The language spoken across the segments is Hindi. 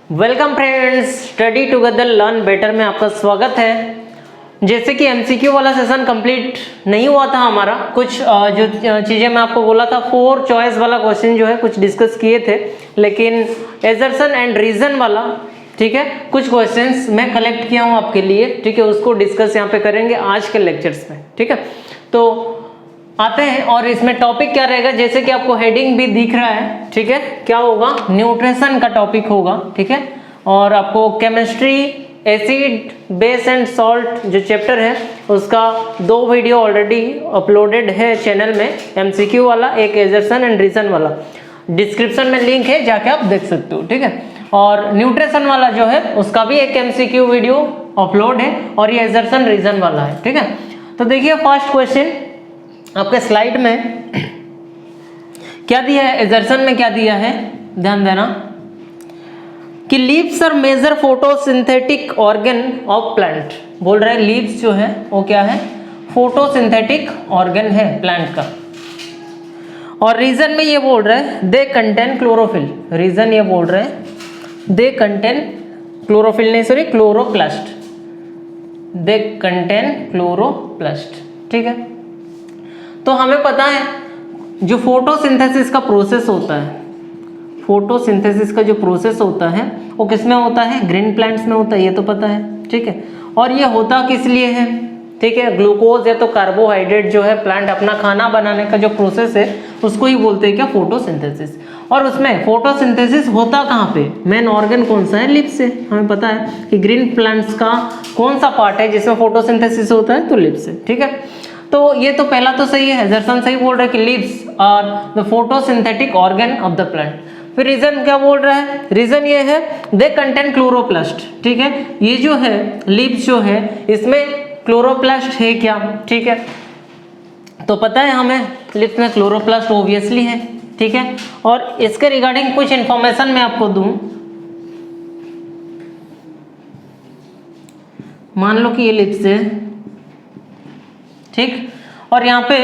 Welcome friends, study together learn better में आपका स्वागत है। जैसे कि एमसीक्यू वाला सेशन कंप्लीट नहीं हुआ था हमारा, कुछ जो चीज़ें मैं आपको बोला था 4 चॉइस वाला क्वेश्चन जो है कुछ डिस्कस किए थे, लेकिन एजर्सन एंड रीजन वाला ठीक है कुछ क्वेश्चंस मैं कलेक्ट किया हूँ आपके लिए, ठीक है, उसको डिस्कस यहाँ पे करेंगे आज के लेक्चर्स में। ठीक है, तो आते हैं और इसमें टॉपिक क्या रहेगा, जैसे कि आपको हेडिंग भी दिख रहा है, ठीक है, क्या होगा, न्यूट्रिशन का टॉपिक होगा। ठीक है, और आपको chemistry, acid, base and salt जो चैप्टर है उसका 2 वीडियो ऑलरेडी अपलोडेड है चैनल में, एमसीक्यू वाला, एक एजर्सन एंड रीजन वाला, डिस्क्रिप्शन में लिंक है, जाके आप देख सकते हो। ठीक है, और न्यूट्रिशन वाला जो है उसका भी एक एमसीक्यू वीडियो अपलोड है और ये एजर्सन रीजन वाला है। ठीक है, तो देखिए फर्स्ट क्वेश्चन आपके स्लाइड में क्या दिया है, एजर्सन में क्या दिया है, ध्यान देना कि leaves are major photosynthetic organ of plant. बोल रहे हैं लीव्स जो है वो क्या है, फोटोसिंथेटिक ऑर्गन है प्लांट का। और रीजन में ये बोल रहे हैं दे कंटेन क्लोरोफिल, रीजन ये बोल रहे हैं दे कंटेन क्लोरोफिल नहीं sorry chloroplast, they contain chloroplast. ठीक है, तो हमें पता है जो फोटोसिंथेसिस का प्रोसेस होता है, फोटोसिंथेसिस का जो प्रोसेस होता है वो किस में होता है, ग्रीन प्लांट्स में होता है, ये तो पता है। ठीक है, और ये होता किस लिए है, ठीक है, ग्लूकोज या तो कार्बोहाइड्रेट जो है प्लांट अपना खाना बनाने का जो प्रोसेस है उसको ही बोलते हैं क्या, फोटोसिंथेसिस। और उसमें फोटोसिंथेसिस होता कहाँ पे, मेन ऑर्गन कौन सा है, लिप्स से। हमें पता है कि ग्रीन प्लांट्स का कौन सा पार्ट है जिसमें फोटोसिंथेसिस होता है, तो लिप्स से। ठीक है, तो ये तो पहला तो सही है, एजर्सन सही बोल रहा है कि leaves are the photosynthetic organ of the plant. फिर रीजन क्या बोल रहा है, रीजन ये है दे कंटेन क्लोरोप्लास्ट। ठीक है, ये जो है लीव्स जो है इसमें क्लोरोप्लास्ट है क्या, ठीक है, तो पता है हमें लीव्स में क्लोरोप्लास्ट ऑब्वियसली है। ठीक है, और इसके रिगार्डिंग कुछ इंफॉर्मेशन मैं आपको दूं, मान लो कि ये लीव्स है, ठीक, और यहाँ पे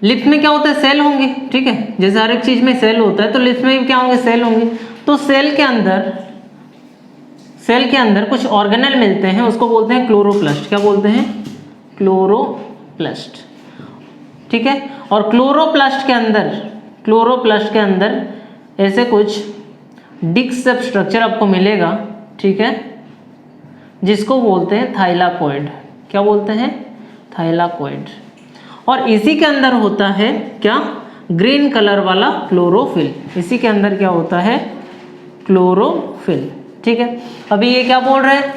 लिप्स में क्या होता है, सेल होंगे। ठीक है, जैसे हर एक चीज में सेल होता है तो लिप्स में भी क्या होंगे, सेल होंगे। तो सेल के अंदर कुछ ऑर्गेनेल मिलते हैं, उसको बोलते हैं क्लोरोप्लास्ट। क्या बोलते हैं, क्लोरोप्लास्ट। ठीक है, और क्लोरोप्लास्ट के अंदर ऐसे कुछ डिस्क सब स्ट्रक्चर आपको मिलेगा, ठीक है, जिसको बोलते हैं थाइलाकोइड। क्या बोलते हैं, थाइलाकोइड। और इसी के अंदर होता है क्या, ग्रीन कलर वाला क्लोरोफिल। इसी के अंदर क्या होता है, क्लोरोफिल। ठीक है, अभी ये क्या बोल रहे हैं,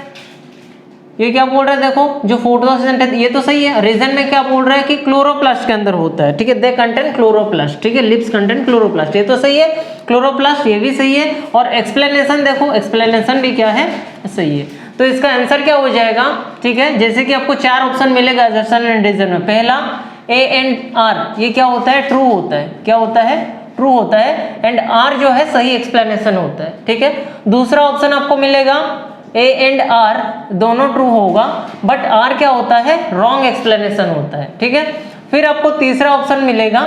ये क्या बोल रहे हैं, देखो जो फोटोसिंथेसिस, ये तो सही है। रीजन में क्या बोल रहा है कि क्लोरोप्लास्ट के अंदर होता है। ठीक है, दे कंटेन क्लोरोप्लास्ट। ठीक है, लिप्स कंटेन क्लोरोप्लास्ट, ये तो सही है। क्लोरोप्लास्ट ये भी सही है। और एक्सप्लेनेशन देखो, एक्सप्लेनेशन भी क्या है, सही है। तो इसका आंसर क्या हो जाएगा, ठीक है, जैसे कि आपको 4 ऑप्शन मिलेगा एजर्सन एंड रीजन में। पहला ए एंड आर, ये क्या होता है, ट्रू होता है। क्या होता है, ट्रू होता है। एंड आर जो है सही एक्सप्लेनेशन होता है। ठीक है, दूसरा ऑप्शन आपको मिलेगा ए एंड आर दोनों ट्रू होगा, बट आर क्या होता है, रॉन्ग एक्सप्लेनेशन होता है। ठीक है, फिर आपको तीसरा ऑप्शन मिलेगा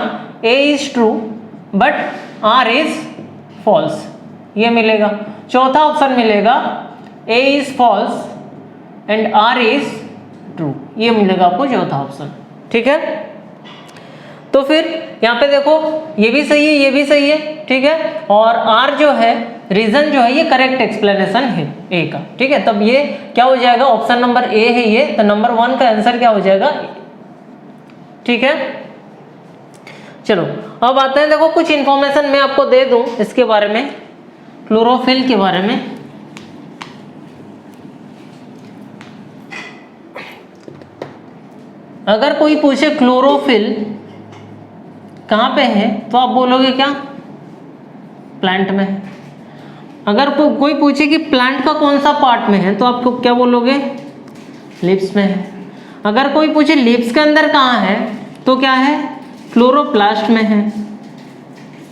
A is true but R is false, ये मिलेगा। चौथा ऑप्शन मिलेगा A is false and R is true, ये मिलेगा आपको चौथा ऑप्शन। ठीक है, तो फिर यहाँ पे देखो ये भी सही है, ये भी सही है। ठीक है, और आर जो है, रीजन जो है, ये करेक्ट एक्सप्लेनेशन है ए का। ठीक है, तब ये क्या हो जाएगा, ऑप्शन नंबर ए है ये, तो नंबर 1 का आंसर क्या हो जाएगा। ठीक है, चलो अब आते हैं, देखो कुछ इंफॉर्मेशन मैं आपको दे दूं इसके बारे में, क्लोरोफिल के बारे में। अगर कोई पूछे क्लोरोफिल कहाँ पे है तो आप बोलोगे क्या, प्लांट में। अगर कोई पूछे कि प्लांट का कौन सा पार्ट में है तो आप क्या बोलोगे, लिप्स में है। अगर कोई पूछे लिप्स के अंदर कहाँ है तो क्या है, क्लोरोप्लास्ट में है।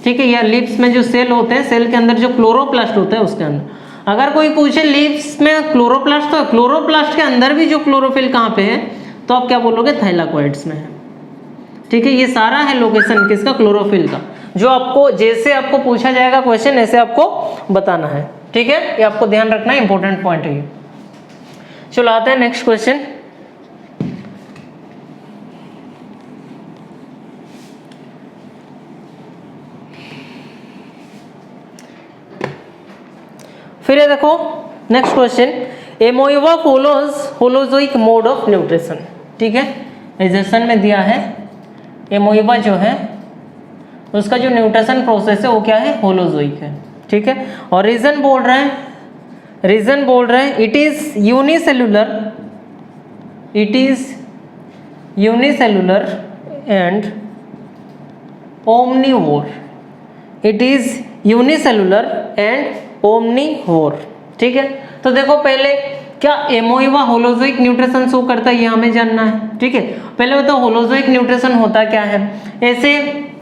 ठीक है, या लिप्स में जो सेल होते हैं, सेल के अंदर जो क्लोरोप्लास्ट होता है उसके अंदर। अगर कोई पूछे लिप्स में क्लोरोप्लास्ट, तो क्लोरोप्लास्ट के अंदर भी जो क्लोरोफिल कहाँ पे है तो आप क्या बोलोगे, थाइलाकोइड्स में है। ठीक है, ये सारा है लोकेशन किसका, क्लोरोफिल का। जो आपको जैसे आपको पूछा जाएगा क्वेश्चन ऐसे आपको बताना है, ठीक है, ये आपको ध्यान रखना है, इंपॉर्टेंट पॉइंट है ये। चलो आते हैं नेक्स्ट क्वेश्चन। फिर ये देखो next question, amoeba follows holozoic mode of nutrition, ठीक है, एग्जाम्पल में दिया है एमोइबा जो है उसका जो न्यूट्रिशन प्रोसेस है वो क्या है, होलोजोइक है, ठीक है। और रीजन बोल रहे हैं it is unicellular and omnivore, it is unicellular and omnivore, ठीक है। तो देखो पहले क्या एमोइबा होलोजोइक न्यूट्रिशन शो करता है ये हमें जानना है, ठीक है। पहले बताओ होलोजोइक न्यूट्रिशन होता क्या है, ऐसे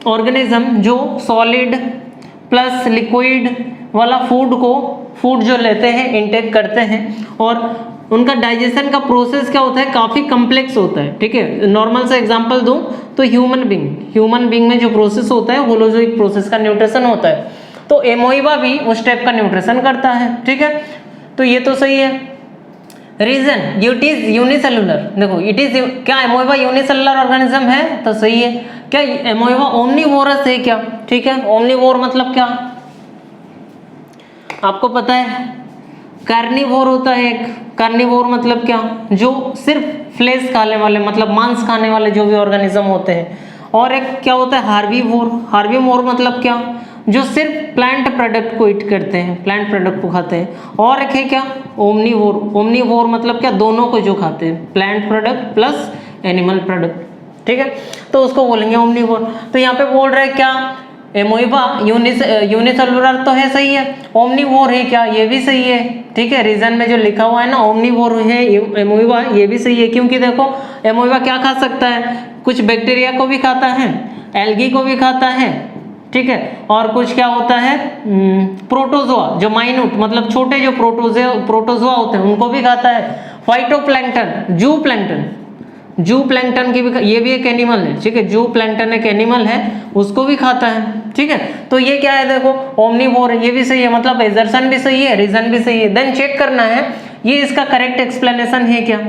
ऑर्गेनिज्म जो सॉलिड प्लस लिक्विड वाला फूड जो लेते हैं इनटेक करते हैं और उनका डाइजेशन का प्रोसेस क्या होता है, काफ़ी कम्प्लेक्स होता है, ठीक है। नॉर्मल सा एग्जांपल दूं तो ह्यूमन बीइंग में जो प्रोसेस होता है होलोजोइक प्रोसेस का न्यूट्रिशन होता है, तो एमोइबा भी उस टाइप का न्यूट्रिशन करता है, ठीक है। तो ये तो सही है। रीजन इट इज यूनिसेलुलर, देखो इट इज, क्या एमोइबा यूनिसेलुलर ऑर्गेनिज्म है, तो सही है। क्या एमोइबा ओमनीवोरस है क्या, ठीक है। ओमनीवोर मतलब क्या आपको पता है, कार्निवोर होता है एक, कार्निवोर मतलब क्या, जो सिर्फ फ्लेश खाने वाले मतलब मांस खाने वाले जो भी ऑर्गेनिज्म होते हैं। और एक क्या होता है हार्बीवोर मतलब क्या, जो सिर्फ प्लांट प्रोडक्ट को ईट करते हैं, प्लांट प्रोडक्ट को खाते हैं। और एक है क्या ओमनीवोर मतलब क्या, दोनों को जो खाते हैं, plant product plus animal product, ठीक है, तो उसको बोलेंगे ओमनीवोर। तो यहाँ पे बोल रहे हैं क्या एमोइबा यूनिसेलुलर तो है, सही है। ओमनीवोर है क्या, ये भी सही है, ठीक है। रीजन में जो लिखा हुआ है ना ओमनीवोर है एमोइबा, ये भी सही है, क्योंकि देखो एमोइबा क्या खा सकता है, कुछ बैक्टीरिया को भी खाता है, एल्गी को भी खाता है, ठीक है। और कुछ क्या होता है प्रोटोजोआ, जो माइन्यूट मतलब छोटे जो प्रोटोजोआ होते हैं उनको भी खाता है। फाइटोप्लैंक्टन, जू प्लैंक्टन की भी, ये भी एक एनिमल है, ठीक है, जू प्लैंक्टन एक एनिमल है, उसको भी खाता है, ठीक है। तो ये क्या है, देखो ओमनीवोर ये भी सही है, मतलब एजर्शन भी सही है, रीजन भी सही है। देन चेक करना है ये इसका करेक्ट एक्सप्लेनेशन है क्या,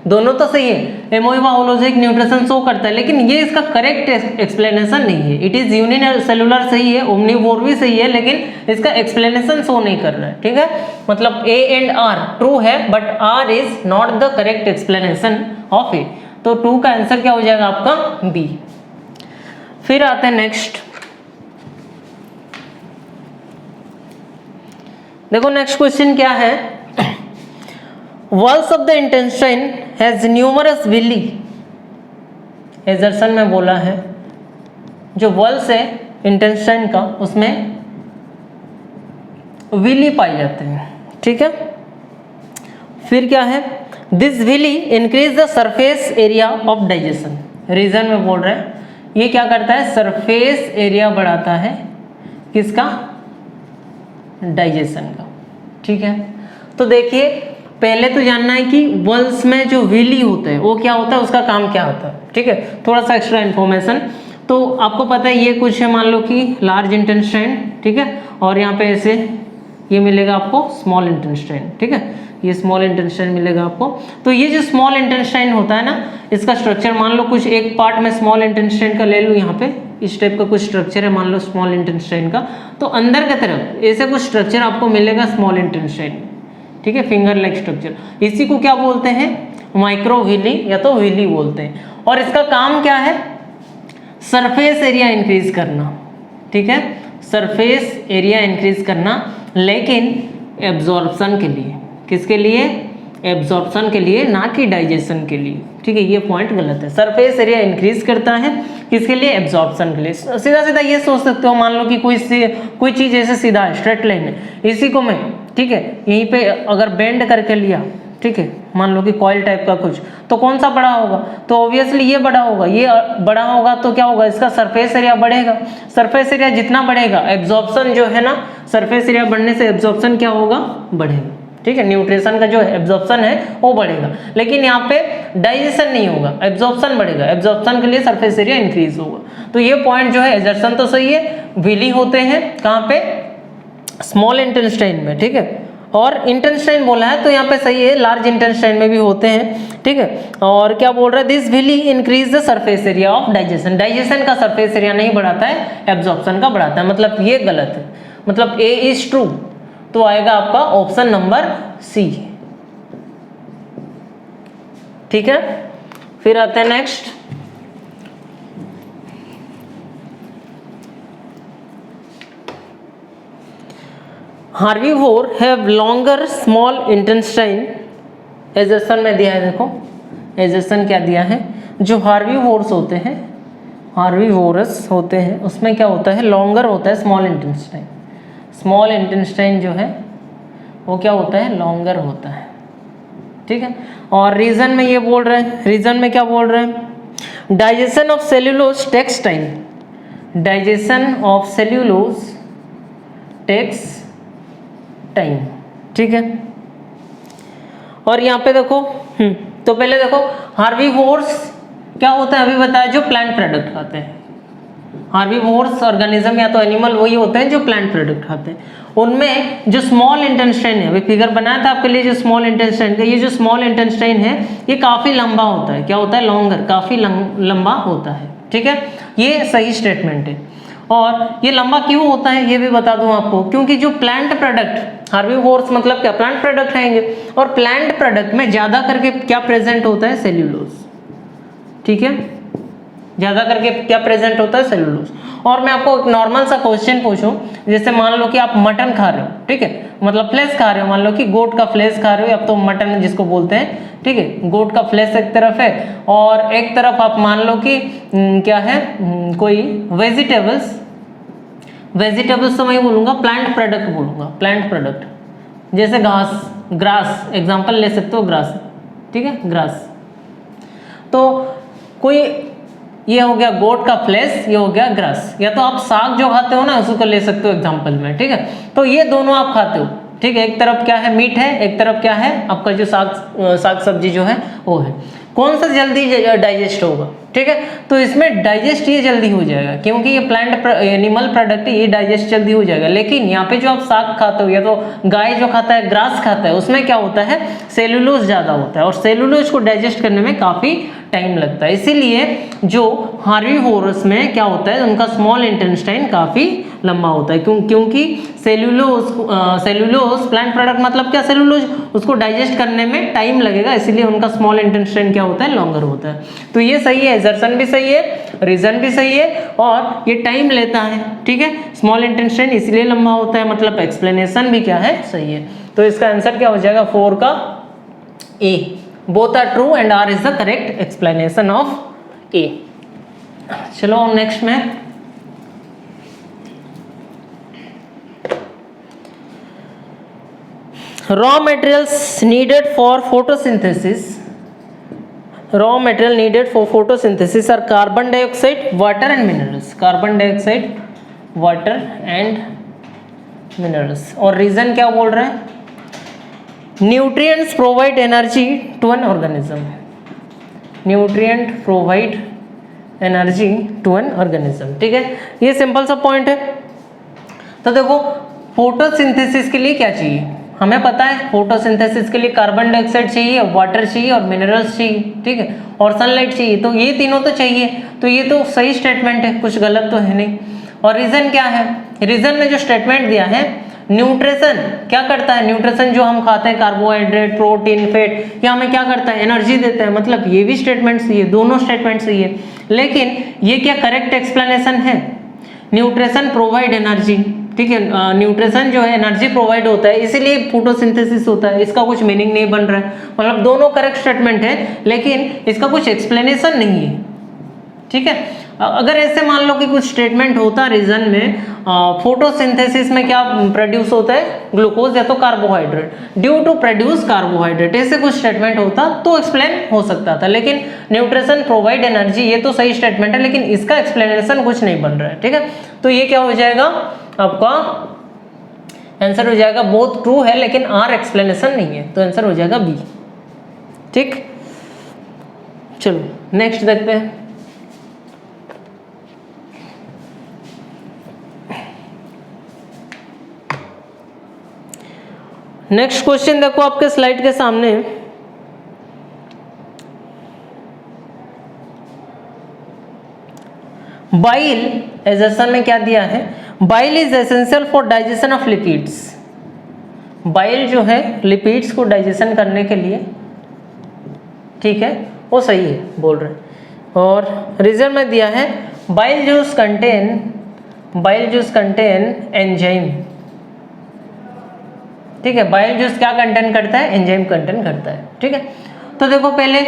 दोनों तो सही है। एमोइबा होलोजोइक न्यूट्रिशन शो करता है, लेकिन ये इसका करेक्ट एक्सप्लेनेशन नहीं है। इट इज यूनिसेलुलर सही है, ओमनीवोर भी सही है, लेकिन इसका एक्सप्लेनेशन शो नहीं कर रहा है, ठीक है। मतलब ए एंड आर ट्रू है, but R is not the correct explanation of A. तो ट्रू का आंसर क्या हो जाएगा आपका बी। फिर आते हैं नेक्स्ट, देखो नेक्स्ट क्वेश्चन क्या है, walls of the intestine has numerous villi, assertion में बोला है जो वॉल्स है इंटेस्टाइन का उसमें विली पाए जाते हैं, ठीक है। फिर क्या है, this villi increase the surface area of digestion, reason में बोल रहे हैं ये क्या करता है, सरफेस एरिया बढ़ाता है, किसका, डाइजेशन का, ठीक है। तो देखिए पहले तो जानना है कि वल्स में जो विली होता है वो क्या होता है, उसका काम क्या होता है, ठीक है। थोड़ा सा एक्स्ट्रा इन्फॉर्मेशन, तो आपको पता है ये कुछ है, मान लो कि लार्ज इंटेस्टाइन, ठीक है, और यहाँ पे ऐसे ये मिलेगा आपको स्मॉल इंटेस्टाइन, ठीक है, ये स्मॉल इंटेस्टाइन मिलेगा आपको। तो ये जो स्मॉल इंटेस्टाइन होता है ना, इसका स्ट्रक्चर मान लो कुछ एक पार्ट में स्मॉल इंटेस्टाइन का ले लूँ, यहाँ पे इस टाइप का कुछ स्ट्रक्चर है मान लो स्मॉल इंटेस्टाइन का, तो अंदर की तरफ ऐसे कुछ स्ट्रक्चर आपको मिलेगा स्मॉल इंटेस्टाइन, ठीक है, फिंगर लाइक स्ट्रक्चर। इसी को क्या बोलते हैं, माइक्रोविली या तो विली बोलते हैं। और इसका काम क्या है, सरफेस एरिया इंक्रीज करना, ठीक है, सरफेस एरिया इंक्रीज करना, लेकिन एब्जॉर्प्शन के लिए, किसके लिए, एब्जॉर्प्शन के लिए, ना कि डाइजेशन के लिए, ठीक है। ये पॉइंट गलत है, सरफेस एरिया इंक्रीज करता है किसके लिए, एब्जॉर्प्शन के लिए। सीधा सीधा ये सोच सकते हो, मान लो कि कोई चीज़ ऐसे सीधा है, स्ट्रेट लाइन है, इसी को मैं, ठीक है, यहीं पे अगर बेंड करके लिया, ठीक है, मान लो कि कॉइल टाइप का कुछ, तो कौन सा बड़ा होगा, तो ऑब्वियसली ये बड़ा होगा, ये बड़ा होगा तो क्या होगा, इसका सरफेस एरिया बढ़ेगा। सरफेस एरिया जितना बढ़ेगा एब्जॉर्प्शन जो है ना, सरफेस एरिया बढ़ने से एब्जॉर्प्शन क्या होगा, बढ़ेगा, ठीक है, न्यूट्रिशन का जो एब्जॉर्प्शन है वो बढ़ेगा, लेकिन यहाँ पे डाइजेशन नहीं होगा, एब्जॉर्प्शन बढ़ेगा, एब्जॉर्प्शन के लिए सरफेस एरिया इंक्रीज होगा। तो ये पॉइंट जो है एजर्सन तो सही है, विली होते हैं कहाँ पे, स्मॉल इंटेस्टाइन में, ठीक है, और इंटेस्टाइन बोला है तो यहाँ पे सही है, लार्ज इंटेस्टाइन में भी होते हैं, ठीक है। और क्या बोल रहा है, this villi increase the surface area of digestion, digestion का सरफेस एरिया नहीं बढ़ाता है, एब्जॉर्प्शन का बढ़ाता है, मतलब ये गलत है, मतलब ए इज ट्रू, तो आएगा आपका ऑप्शन नंबर सी, ठीक है। फिर आते हैं next, herbivore have longer small intestine, एजर्सन में दिया है, देखो एजर्सन क्या दिया है, जो हार्बीवोर्स होते हैं, हार्बीवोरस होते हैं उसमें क्या होता है, लॉन्गर होता है स्मॉल इंटेस्टाइन, स्मॉल इंटेस्टाइन जो है वो क्या होता है, लॉन्गर होता है, ठीक है। और रीजन में ये बोल रहे हैं, रीजन में क्या बोल रहे हैं, digestion of cellulose takes time, digestion of cellulose takes time, ठीक है। और यहाँ पे देखो तो पहले देखो हार्बीवोर्स क्या होता है, अभी बताया जो प्लांट प्रोडक्ट खाते हैं, हार्बीवोर्स ऑर्गेनिज्म या तो एनिमल वही होते हैं जो प्लांट प्रोडक्ट खाते हैं, उनमें जो स्मॉल इंटेस्टाइन है, अभी फिगर बनाया था आपके लिए जो स्मॉल इंटेस्टाइन का, ये जो स्मॉल इंटेस्टाइन है ये काफी लंबा होता है, क्या होता है, लॉन्गर, काफी लंबा होता है, ठीक है, ये सही स्टेटमेंट है। और ये लंबा क्यों होता है ये भी बता दूं आपको, क्योंकि जो प्लांट प्रोडक्ट, हार्बीवोर्स मतलब क्या, प्लांट प्रोडक्ट खाएंगे, और प्लांट प्रोडक्ट में ज्यादा करके क्या प्रेजेंट होता है, सेल्यूलोज, ठीक है, ज्यादा करके क्या प्रेजेंट होता है, सेल्यूलोज। और मैं आपको एक नॉर्मल सा क्वेश्चन पूछूं, जैसे मान लो कि आप मटन खा रहे हो, ठीक है, मतलब फ्लेश खा रहे हो, मान लो कि गोट का फ्लेश खा रहे हो, अब तो मटन जिसको बोलते हैं, ठीक है, गोट का फ्लेश एक तरफ है, और एक तरफ आप मान लो कि क्या है, कोई वेजिटेबल्स, वेजिटेबल्स तो मैं बोलूंगा, प्लांट प्रोडक्ट बोलूंगा, प्लांट प्रोडक्ट, जैसे घास, ग्रास एग्जांपल ले सकते हो, ग्रास, ठीक है, ग्रास। तो कोई ये हो गया गोट का फ्लेश, ये हो गया ग्रास, या तो आप साग जो खाते हो ना उसको ले सकते हो एग्जांपल में, ठीक है। तो ये दोनों आप खाते हो, ठीक है, एक तरफ क्या है, मीट है, एक तरफ क्या है आपका जो साग सब्जी जो है वो है, कौन सा जल्दी डाइजेस्ट होगा, ठीक है, तो इसमें डाइजेस्ट ये जल्दी हो जाएगा, क्योंकि ये प्लांट एनिमल प्रोडक्ट है, ये डाइजेस्ट जल्दी हो जाएगा। लेकिन यहाँ पे जो आप साग खाते हो या तो गाय जो खाता है ग्रास खाता है, उसमें क्या होता है, सेल्यूलोज ज्यादा होता है, और सेल्यूलोज को डाइजेस्ट करने में काफी टाइम लगता है, इसीलिए जो हार्बीवोरस में क्या होता है, उनका स्मॉल इंटेस्टाइन काफी लंबा होता है, क्योंकि सेल्यूलोज प्लांट प्रोडक्ट मतलब क्या, सेल्यूलोज, उसको डाइजेस्ट करने में टाइम लगेगा, इसीलिए उनका स्मॉल इंटेस्टाइन क्या होता है, लॉन्गर होता है। तो ये सही है, एजर्सन भी सही है, रीजन भी सही है, और ये टाइम लेता है, ठीक है, स्मॉल इंटेस्टाइन इसलिए लंबा होता है, मतलब एक्सप्लेनेशन भी क्या है, सही है। तो इसका आंसर क्या हो जाएगा, 4 का A, both are true and R is the correct explanation of A. चलो नेक्स्ट में, raw materials needed for photosynthesis, raw material needed for photosynthesis are carbon dioxide, water and minerals, carbon dioxide, water and minerals। और रीजन क्या बोल रहे हैं, nutrients provide energy to an organism, nutrient provide energy to an organism, ठीक है, ये सिंपल सा पॉइंट है। तो देखो फोटोसिंथेसिस के लिए क्या चाहिए, हमें पता है फोटोसिंथेसिस के लिए कार्बन डाइऑक्साइड चाहिए, वाटर चाहिए और मिनरल्स चाहिए, ठीक है, और सनलाइट चाहिए, तो ये तीनों तो चाहिए, तो ये तो सही स्टेटमेंट है, कुछ गलत तो है नहीं। और रीजन क्या है, रीजन में जो स्टेटमेंट दिया है, न्यूट्रिशन क्या करता है, न्यूट्रिशन जो हम खाते हैं, कार्बोहाइड्रेट, प्रोटीन, फैट, ये हमें क्या करता है, एनर्जी देता है, मतलब ये भी स्टेटमेंट सही है, दोनों स्टेटमेंट सही है। लेकिन ये क्या करेक्ट एक्सप्लेनेशन है, न्यूट्रिशन प्रोवाइड एनर्जी, ठीक है, न्यूट्रिशन जो है एनर्जी प्रोवाइड होता है, इसीलिए फोटोसिंथेसिस होता है, इसका कुछ मीनिंग नहीं बन रहा है, मतलब दोनों करेक्ट स्टेटमेंट है, लेकिन इसका कुछ एक्सप्लेनेशन नहीं है, ठीक है। अगर ऐसे मान लो कि कुछ स्टेटमेंट होता रीजन में, फोटोसिंथेसिस में क्या प्रोड्यूस होता है, ग्लूकोज या तो carbohydrate, due to produce carbohydrate, ऐसे कुछ स्टेटमेंट होता तो एक्सप्लेन हो सकता था, लेकिन न्यूट्रिशन प्रोवाइड एनर्जी ये तो सही स्टेटमेंट है, लेकिन इसका एक्सप्लेनेशन कुछ नहीं बन रहा है, ठीक है। तो ये क्या हो जाएगा आपका आंसर हो जाएगा बोथ ट्रू है लेकिन आर एक्सप्लेनेशन नहीं है, तो आंसर हो जाएगा बी। ठीक, चलो नेक्स्ट देखते हैं। नेक्स्ट क्वेश्चन देखो आपके स्लाइड के सामने। बाइल एजेशन में क्या दिया है, bile is essential for digestion of lipids. Bile जो है लिपिड्स को डाइजेशन करने के लिए, ठीक है, वो सही है बोल रहे हैं। और रीजन में दिया है बाइल जूस कंटेन एंजाइम। ठीक है, बाइल जूस क्या कंटेन करता है, एंजाइम कंटेन करता है। ठीक है, तो देखो पहले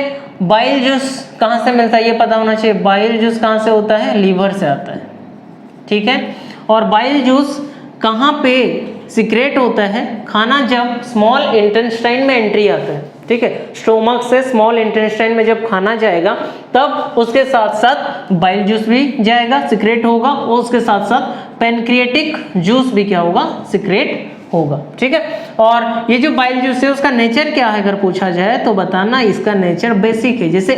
बाइल जूस कहाँ से मिलता है ये पता होना चाहिए। बाइल जूस कहाँ से होता है, लीवर से आता है। ठीक है, और बाइल जूस कहाँ पे सीक्रेट होता है, खाना जब स्मॉल इंटेस्टाइन में एंट्री आता है। ठीक है, स्टोमक से स्मॉल इंटेस्टाइन में जब खाना जाएगा तब उसके साथ साथ बाइल जूस भी जाएगा, सीक्रेट होगा, और उसके साथ साथ पैनक्रिएटिक जूस भी क्या होगा, सीक्रेट होगा। ठीक है, और ये जो बाइल जूस है उसका नेचर क्या है अगर पूछा जाए तो बताना इसका नेचर बेसिक है। जैसे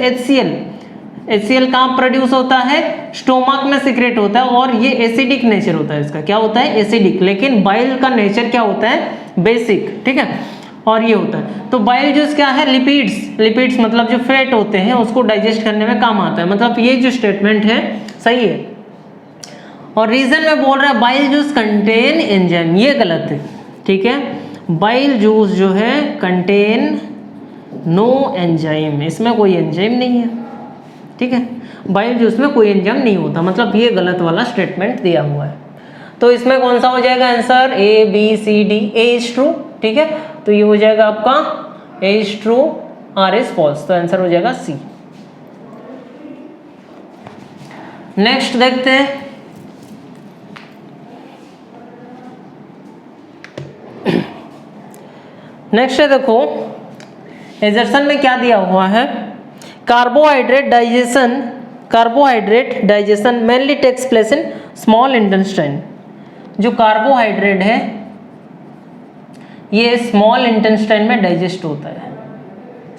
HCl कहाँ प्रोड्यूस होता है, स्टोमक में सीक्रेट होता है, और ये एसिडिक नेचर होता है इसका, क्या होता है, एसिडिक। लेकिन बाइल का नेचर क्या होता है, बेसिक। ठीक है, और ये होता है। तो बाइल जूस क्या है, लिपिड्स मतलब जो फैट होते हैं उसको डाइजेस्ट करने में काम आता है। मतलब ये जो स्टेटमेंट है सही है। और रीजन में बोल रहा है बाइल जूस कंटेन एंजाइम, ये गलत है। ठीक है, बाइल जूस जो है कंटेन नो एंजाइम, इसमें कोई एंजाइम नहीं है। ठीक है, बाइल जूस में कोई एंजाइम नहीं होता, मतलब ये गलत वाला स्टेटमेंट दिया हुआ है। तो इसमें कौन सा हो जाएगा answer, A B C D. A is true. ठीक है, तो ये हो जाएगा आपका A is true, R is false, तो आंसर हो जाएगा सी। नेक्स्ट देखते हैं। नेक्स्ट है देखो, एजर्सन में क्या दिया हुआ है, carbohydrate digestion mainly takes place in small intestine. जो कार्बोहाइड्रेट है ये स्मॉल इंटेस्टाइन में डाइजेस्ट होता है,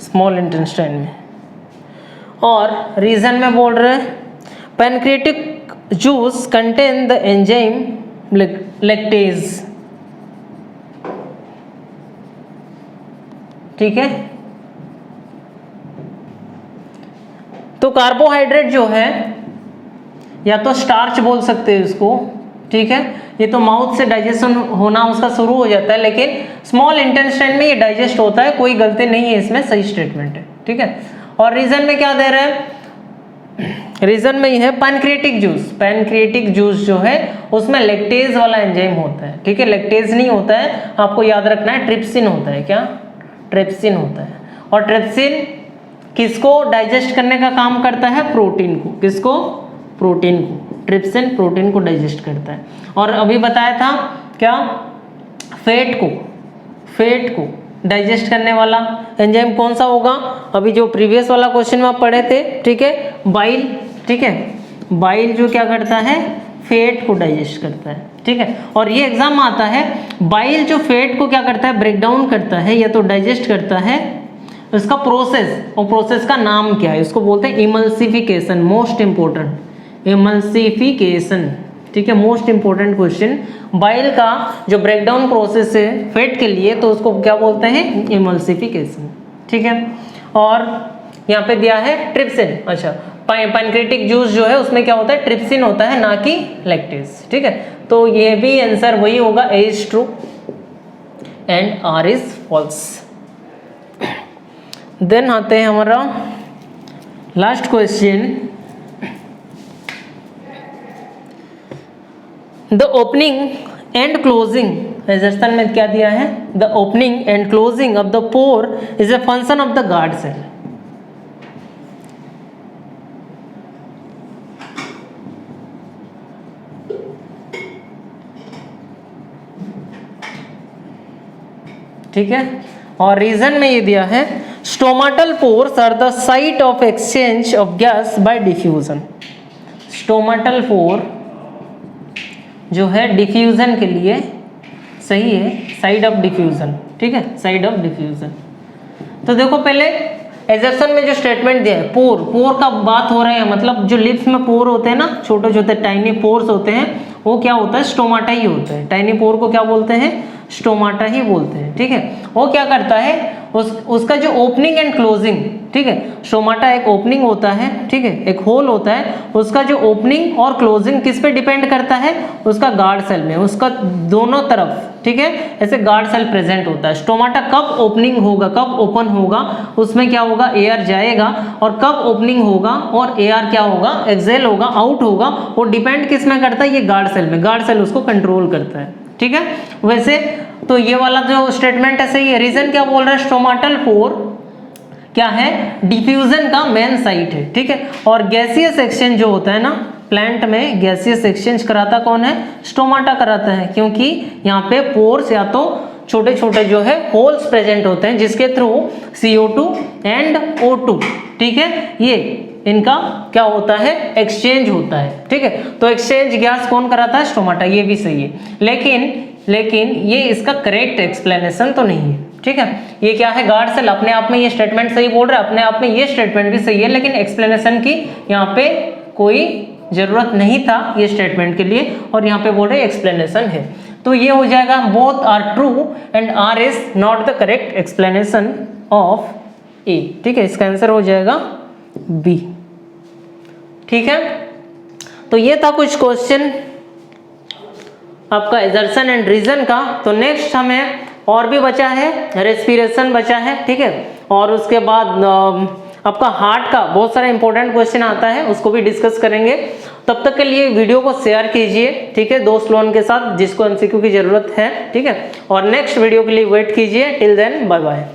स्मॉल इंटेस्टाइन में। और रीजन में बोल रहे हैं pancreatic juice contain the enzyme lactase. ठीक है, तो कार्बोहाइड्रेट जो है या तो स्टार्च बोल सकते हैं इसको। ठीक है, ये तो माउथ से डाइजेशन होना उसका शुरू हो जाता है, लेकिन स्मॉल इंटेस्टाइन में ये डाइजेस्ट होता है, कोई गलती नहीं है इसमें, सही स्टेटमेंट है। ठीक है, और रीजन में क्या दे रहे हैं, रीजन में ये है पैनक्रिएटिक जूस जो है उसमें लैक्टेज वाला एंजाइम होता है। ठीक है, लैक्टेज नहीं होता है, आपको याद रखना है, ट्रिप्सिन होता है। क्या, ट्रिप्सिन होता है। और ट्रिप्सिन किसको डाइजेस्ट करने का काम करता है, प्रोटीन को। किसको, प्रोटीन को। ट्रिप्सिन प्रोटीन को डाइजेस्ट करता है। और अभी बताया था क्या, फैट को डाइजेस्ट करने वाला एंजाइम कौन सा होगा, अभी जो प्रीवियस वाला क्वेश्चन में आप पढ़े थे। ठीक है, बाइल। ठीक है, बाइल जो क्या करता है, फैट को डाइजेस्ट करता है। ठीक है, और ये एग्जाम में आता है, बाइल जो फैट को क्या करता है, ब्रेक डाउन करता है या तो डाइजेस्ट करता है, इसका प्रोसेस, और प्रोसेस का नाम क्या है, इसको बोलते हैं इमल्सिफिकेशन। Most important, emulsification. ठीक है, मोस्ट इंपोर्टेंट क्वेश्चन। बाइल का जो ब्रेकडाउन प्रोसेस है फैट के लिए, तो उसको क्या बोलते हैं, इमल्सिफिकेशन। ठीक है, और यहाँ पे दिया है ट्रिप्सिन। अच्छा, पैनक्रिएटिक जूस जो है उसमें क्या होता है, ट्रिप्सिन होता है, ना कि लैक्टेज। ठीक है, तो ये भी आंसर वही होगा, A is true and R is false. Then आते हैं हमारा last question, the opening and closing. Assertion में क्या दिया है, the opening and closing of the pore is a function of the guard cell. ठीक है, और रीजन में ये दिया है, stomatal pores are the site of exchange of gas by diffusion. Stomatal pore जो है डिफ्यूजन के लिए सही है, साइड ऑफ डिफ्यूजन, ठीक है, साइड ऑफ डिफ्यूजन। तो देखो पहले एजर्सन में जो स्टेटमेंट दिया है, पोर का बात हो रहा है, मतलब जो लिप्स में पोर होते हैं ना, छोटे छोटे टाइनी पोर्स होते हैं, वो क्या होता है, स्टोमाटा ही होता है। टाइनी पोर को क्या बोलते हैं, स्टोमाटा ही बोलते हैं, ठीक है। वो क्या करता है, उसका जो ओपनिंग एंड क्लोजिंग, ठीक है, स्टोमाटा एक ओपनिंग होता है, ठीक है, एक होल होता है, उसका जो ओपनिंग और क्लोजिंग किस पे डिपेंड करता है, उसका गार्ड सेल में, उसका दोनों तरफ, ठीक है, ऐसे गार्ड सेल प्रेजेंट होता है। स्टोमाटा कब ओपनिंग होगा, कब ओपन होगा, उसमें क्या होगा, एयर जाएगा, और कब ओपनिंग होगा और एयर क्या होगा, एक्सेल होगा, आउट होगा, वो डिपेंड किस में करता है, ये गार्ड सेल में, गार्ड सेल उसको कंट्रोल करता है, ठीक है। वैसे तो ये वाला जो स्टेटमेंट है सही है। रीजन क्या बोल रहा है, स्टोमाटल पोर क्या है, डिफ्यूजन का मेन साइट है, ठीक है। और गैसियस एक्सचेंज जो होता है ना, प्लांट में गैसियस एक्सचेंज कराता कौन है, स्टोमाटा कराता है, क्योंकि यहाँ पे पोर्स या तो छोटे छोटे जो है होल्स प्रेजेंट होते हैं, जिसके थ्रू CO2 एंड O2, ठीक है, ये इनका क्या होता है, एक्सचेंज होता है, ठीक है। तो एक्सचेंज गैस कौन कराता है, स्टोमाटा, ये भी सही है, लेकिन ये इसका करेक्ट एक्सप्लेनेशन तो नहीं है, ठीक है। ये क्या है, गार्ड सेल, अपने आप में ये स्टेटमेंट सही बोल रहा है, अपने आप में ये स्टेटमेंट भी सही है, लेकिन एक्सप्लेनेशन की यहाँ पे कोई जरूरत नहीं था ये स्टेटमेंट के लिए, और यहाँ पे बोल रहे एक्सप्लेनेशन है। तो ये हो जाएगा, both are true and R is not the correct explanation of A, ठीक है, इसका आंसर हो जाएगा बी, ठीक है। तो ये था कुछ क्वेश्चन आपका एजर्सन एंड रीजन का। तो नेक्स्ट हमें और भी बचा है, रेस्पिरेशन बचा है, ठीक है, और उसके बाद आपका हार्ट का बहुत सारा इंपॉर्टेंट क्वेश्चन आता है, उसको भी डिस्कस करेंगे। तब तक के लिए वीडियो को शेयर कीजिए, ठीक है, दोस्त लोगों के साथ जिसको MCQ की जरूरत है, ठीक है, और नेक्स्ट वीडियो के लिए वेट कीजिए। Till then bye bye.